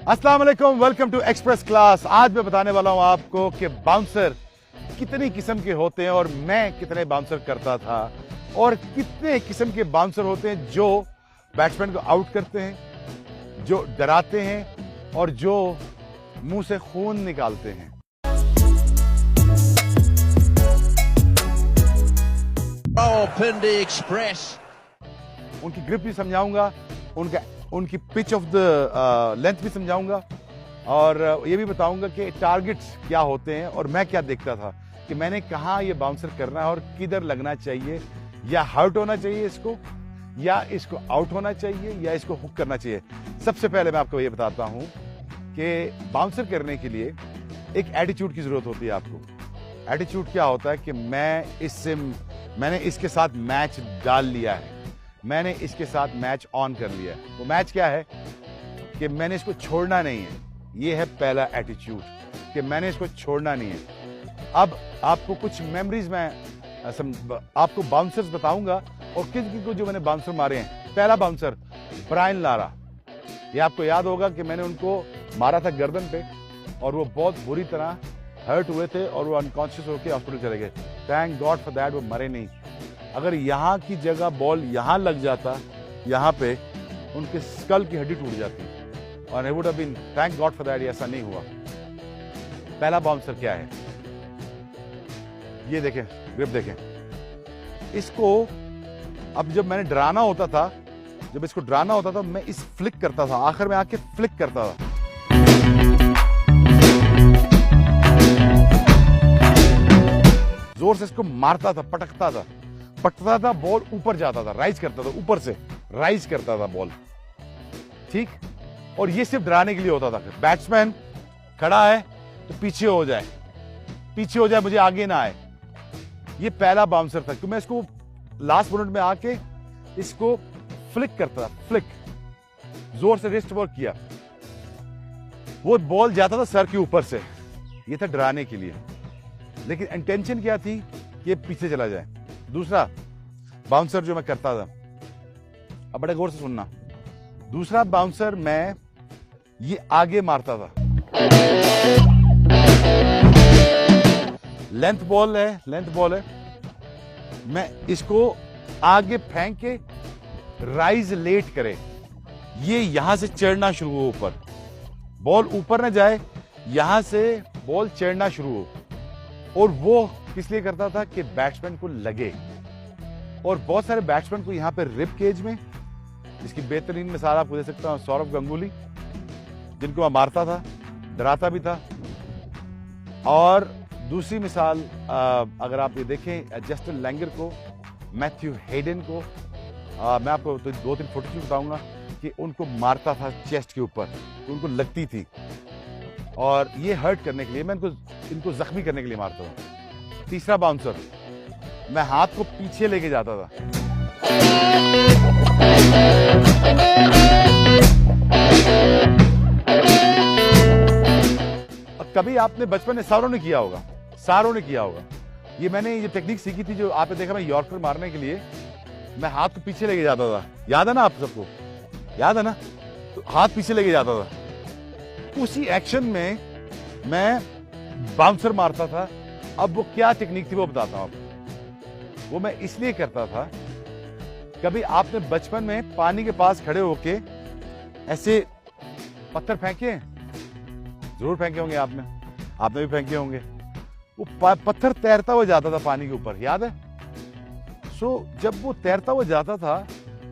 अस्सलाम वालेकुम, welcome to express class. आज मैं बताने वाला हूं आपको कि बाउंसर कितनी किस्म के होते हैं और मैं कितने बाउंसर करता था और कितने किस्म के बाउंसर होते हैं जो बैट्समैन को आउट करते हैं, जो डराते हैं और जो मुंह से खून निकालते हैं। उनकी ग्रिप भी समझाऊंगा, उनकी पिच ऑफ द लेंथ भी समझाऊंगा और ये भी बताऊंगा कि टारगेट्स क्या होते हैं और मैं क्या देखता था कि मैंने कहाँ ये बाउंसर करना है और किधर लगना चाहिए, या हर्ट होना चाहिए इसको, या इसको आउट होना चाहिए, या इसको हुक करना चाहिए। सबसे पहले मैं आपको ये बताता हूं कि बाउंसर करने के लिए एक एटीट्यूड की जरूरत होती है आपको। एटीट्यूड क्या होता है कि मैंने इसके साथ मैच डाल लिया है, मैंने इसके साथ मैच ऑन कर लिया है। वो मैच क्या है कि मैंने इसको छोड़ना नहीं है। ये है पहला एटीट्यूड कि मैंने इसको छोड़ना नहीं है। अब आपको कुछ मेमोरीज मैं आपको बाउंसर्स बताऊंगा और किन को जो मैंने बाउंसर मारे हैं। पहला बाउंसर ब्रायन लारा, ये आपको याद होगा कि मैंने उनको मारा था गर्दन पे और वो बहुत बुरी तरह हर्ट हुए थे और वो अनकॉन्शियस होकर हॉस्पिटल चले गए। थैंक गॉड फॉर दैट, वो मरे नहीं। अगर यहाँ की जगह बॉल यहाँ लग जाता, यहाँ पे उनके स्कल की हड्डी टूट जाती और would have been, thank God for that, ऐसा नहीं हुआ। पहला बाउंसर क्या है, ये देखें, ग्रिप देखें इसको। अब जब मैंने डराना होता था, जब इसको डराना होता था, मैं इस फ्लिक करता था, आखिर में आके फ्लिक करता था। जोर से इसको मारता था, पटकता था, बॉल ऊपर जाता था, राइज करता था, ऊपर से राइज करता था बॉल, ठीक। और ये सिर्फ डराने के लिए होता था। बैट्समैन खड़ा है तो पीछे हो जाए, मुझे आगे ना आए। ये पहला बाउंसर था कि मैं इसको लास्ट मिनट में आके इसको फ्लिक करता था, फ्लिक, जोर से रिस्ट वर्क किया, वो बॉल जाता था सर के ऊपर से। ये था डराने के लिए, लेकिन इंटेंशन क्या थी कि पीछे चला जाए। दूसरा बाउंसर जो मैं करता था, अब बड़े गौर से सुनना, दूसरा बाउंसर मैं ये आगे मारता था। लेंथ बॉल है, मैं इसको आगे फेंक के राइज लेट करे, ये यहां से चढ़ना शुरू हो ऊपर, बॉल ऊपर ना जाए, यहां से बॉल चढ़ना शुरू हो। और वो किस लिए करता था कि बैट्समैन को लगे। और बहुत सारे बैट्समैन को यहां पे रिब केज में, जिसकी बेहतरीन मिसाल आपको दे सकता हूं सौरव गंगुली, जिनको मैं मारता था, डराता भी था। और दूसरी मिसाल अगर आप ये देखें, जस्टिन लैंगर को, मैथ्यू हेडन को, मैं आपको तो 2-3 फोटो बताऊंगा कि उनको मारता था चेस्ट के ऊपर, तो उनको लगती थी। और ये हर्ट करने के लिए, मैं इनको जख्मी करने के लिए मारता हूं। तीसरा बाउंसर, मैं हाथ को पीछे लेके जाता था। कभी आपने बचपन में सारों ने किया होगा, ये मैंने ये टेक्निक सीखी थी, जो आपने देखा मैं यॉर्कर मारने के लिए मैं हाथ को पीछे लेके जाता था। याद है ना, आप सबको याद है ना, तो हाथ पीछे लेके जाता था। उसी एक्शन में मैं बाउंसर मारता था। अब वो क्या टेक्निक थी वो बताता हूं आपको। वो मैं इसलिए करता था, कभी आपने बचपन में पानी के पास खड़े होके ऐसे पत्थर फेंके हैं? जरूर फेंके होंगे आपने भी फेंके होंगे। वो पत्थर तैरता हुआ जाता था पानी के ऊपर, याद है? जब वो तैरता हुआ जाता था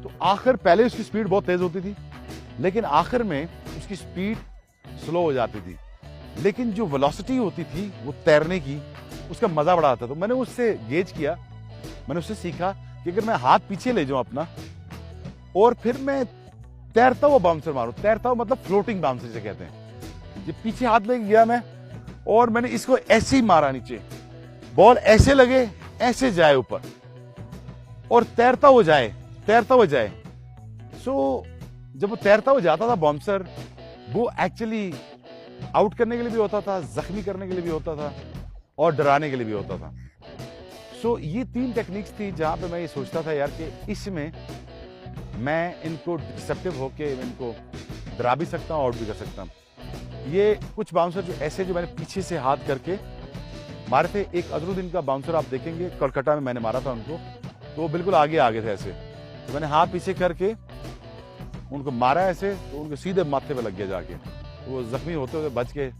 तो पहले उसकी स्पीड बहुत तेज होती थी, लेकिन आखिर में उसकी स्पीड स्लो हो जाती थी। लेकिन जो वेलोसिटी होती थी वो तैरने की, उसका मजा बड़ा आता था। तो मैंने उससे गेज किया, मैंने उससे सीखा कि अगर मैं हाथ पीछे ले जाऊं अपना और फिर मैं तैरता हुआ बाउंसर मारूं, तैरता हुआ मतलब फ्लोटिंग बाउंसर जिसे कहते हैं। ये पीछे हाथ लेके गया मैं और मैंने इसको ऐसे ही मारा नीचे, बॉल ऐसे लगे, ऐसे जाए ऊपर और तैरता हुआ जाए। जब वो तैरता हुआ जाता था बाउंसर, वो एक्चुअली आउट करने के लिए भी होता था, जख्मी करने के लिए भी होता था और डराने के लिए भी होता था। ये 3 टेक्निक्स थी जहां पे मैं ये सोचता था यार कि इसमें मैं इनको डिसेप्टिव होके इनको डरा भी सकता हूँ, आउट भी कर सकता हूँ। ये कुछ बाउंसर जो ऐसे जो मैंने पीछे से हाथ करके मारे थे, एक अजरुद्दीन का बाउंसर आप देखेंगे कोलकाता में मैंने मारा था उनको, तो वो बिल्कुल आगे थे ऐसे, तो मैंने हाथ पीछे करके उनको मारा ऐसे, तो उनको सीधे माथे पे लग गया जाके, तो वो जख्मी होते हुए बच गए।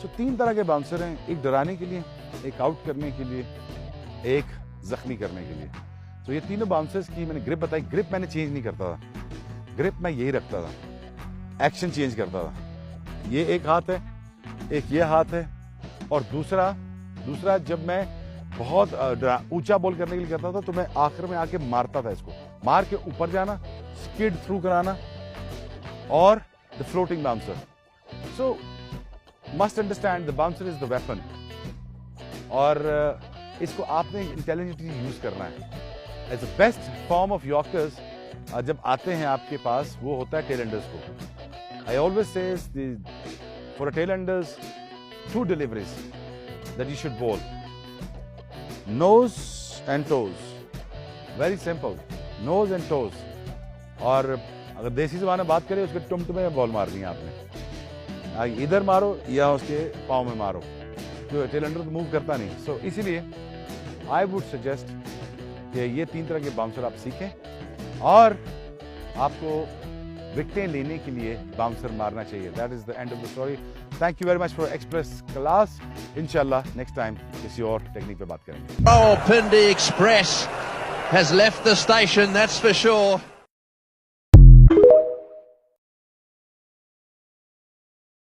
सो 3 तरह के बाउंसर हैं, एक डराने के लिए, एक आउट करने के लिए, एक जख्मी करने के लिए। तो ये तीनों बाउंसर्स की मैंने ग्रिप बताई। ग्रिप मैंने चेंज नहीं करता था, ग्रिप मैं यही रखता था, एक्शन चेंज करता था। ये एक हाथ है, एक ये हाथ है, और दूसरा जब मैं बहुत ऊंचा बॉल करने के लिए करता था तो मैं आखिर में आके मारता था, इसको मार के ऊपर जाना, स्किड थ्रू कराना, और the floating bouncer. So must understand the bouncer is the weapon, और इसको आपने इंटेलिजेंटली यूज करना है। As a best form of yorkers जब आते हैं आपके पास, वो होता है टेल एंडर्स को। I always say for a tell Anders 2 deliveries that you should bowl. Nose and toes. Very simple. Nose and toes. और अगर देसी ज़बान में बात करें, उसके टुमटुमे में बॉल मारनी है आपने, इधर मारो या उसके पाँव में मारो, जो टेल एंडर तो मूव करता नहीं। सो इसीलिए आई वुड सजेस्ट कि ये 3 तरह के बाउंसर आप सीखें, और आपको विकेटें लेने के लिए बाउंसर मारना चाहिए। That is the end of the story. Thank you very much for express class. इंशाल्लाह नेक्स्ट टाइम किसी और टेक्निक पे बात करेंगे। Oh, Pindi Express has left the station, that's for sure.